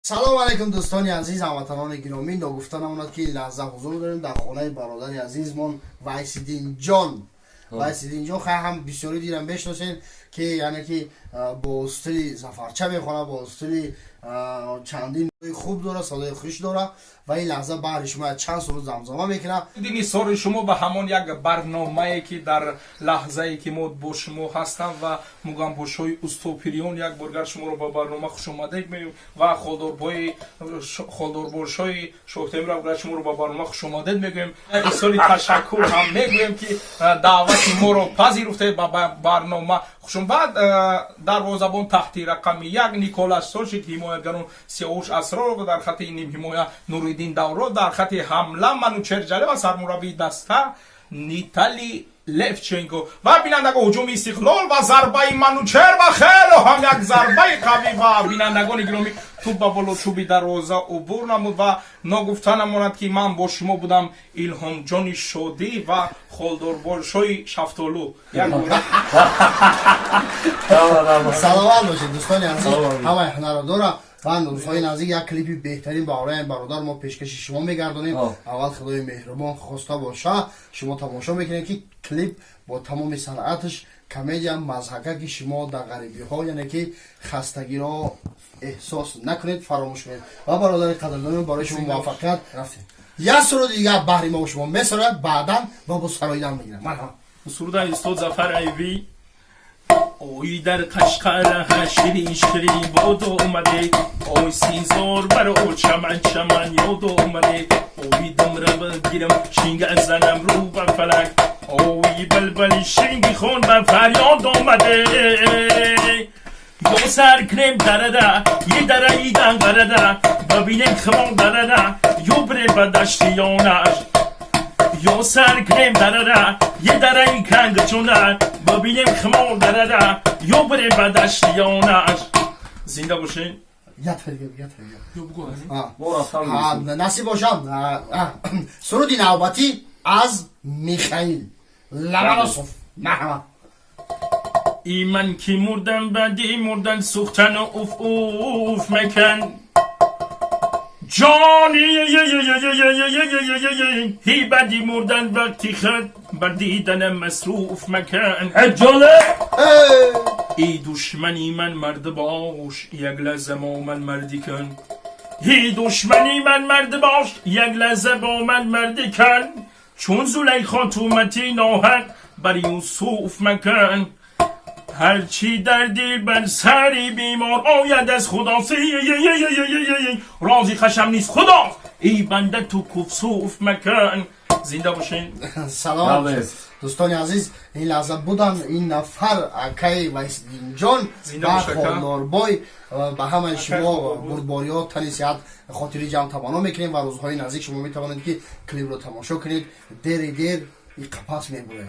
салом алайкум дӯстони азиз, ҳамватанони гиромӣ. Ногуфта намонад ки ин лаҳза ҳузур дорем дар хонаи бародари азизмон Вайсиддинҷон. Вайсиддинҷон ҳам бисёри дирам бешносен ки яъне ки бо стили зафарча мехонад, бо стили чандин хуб дора, садои хуш дора ва ин лаҳза баҳри шумо чанд суру замзама мекунад. Дини сори шумо ба ҳамон як барномае ки дар лаҳзае ки мо бо шумо ҳастам ва мугамбошҳои устопириён як боргар шуморо ба барнома хушомадед мегӯем ва холдорбошҳои Шоҳтемировгар шуморо ба барнома хушомадед мегӯем. Изҳори ташаккур ҳам мегӯем ки даъвати моро пазируфтед ба барнома хушом. Баъд дарвозабон таҳти рақами 1 Николас Сочик, ҳимоятгарон Сиёвуш Асроров, дар хати нимҳимоя Нуриддин Давро, дар хати ҳамла Манучер Ҷалил ва сармураббии даста Нитали Левченко. Ва бинандагон ҳуҷуми Истиқлол ва зарбаи Манучер ва хело ҳам як зарбаи қавӣ ва бинандагони гиромӣ тӯб ба боло чӯби дарвоза убур намуд ва ногуфта намонад ки ман бо шумо будам Илҳомҷони Шодӣ ва холдорбошҳои Шафтолу. саломат бошед дӯстони азиз, ҳамаи ҳунаро дора ва рӯзҳои наздик як клипи беҳтарин ба ораи бародар мо пешкаши шумо мегардонем. аввал худои меҳрубон хоста боша шумо тамошо мекунед ки клип бо тамоми санъаташ комедия мазҳака ки шумо дар ғарибиҳо яъне ки хастагиро эҳсос накунед, фаромӯш кунед. ва бародари қадрдонӣ барои шумо муваффақият рафтем. як суруд дигар баҳри мо шумо месарад, баъдан ва бо сароидан мегирад. марҳамат. سرود استاد ظفر ایوی اوی در قشقر شیرین شیرین باد اومده اوی سیزار برا چمن چمن یاد اومده اوی دم را بگیرم شینگ زنم رو به فلک اوی بلبل شینگی خون به فریاد اومده یا سر کنیم درده یه دره ایدن قرده ببینیم خمان درده یا بره به دشتیانش یا سر کنیم درده یه دره این کنگ چونه ببینیم خمال درده یا بره به دشتیانش. زنده باشین. насиб бошам. суруди навбатӣ аз Михаил Ломоносов. марҳамат. ای من کی مردم بعدی مردن سوختن و اوف اوف مکن جانی هی بدی مردن وقتی خد بر دیدنم مصروف مکن حجاله ای دشمنی من مرد باش یک لحظه با من مردی کن هی دشمنی من مرد باش یک لحظه با من مردی کن چون زلیخا تومتی ناحق بر یوسف مکن هرچی در دل بر سری بیمار آید از خدا رازی خشم نیست خدا ای بنده تو کفسوف مکن. زنده باشین. салом дӯстони азиз, ин лаҳза будан ин нафар акаи Вайсиддинҷон ва холдорбой ба ҳамаи шумо бурдбориҳо тани сиҳат хотири ҷамъ таманно мекунем ва рӯзҳои наздик шумо метавонед ки клипро тамошо кунед. дери дер и қапас мебуред.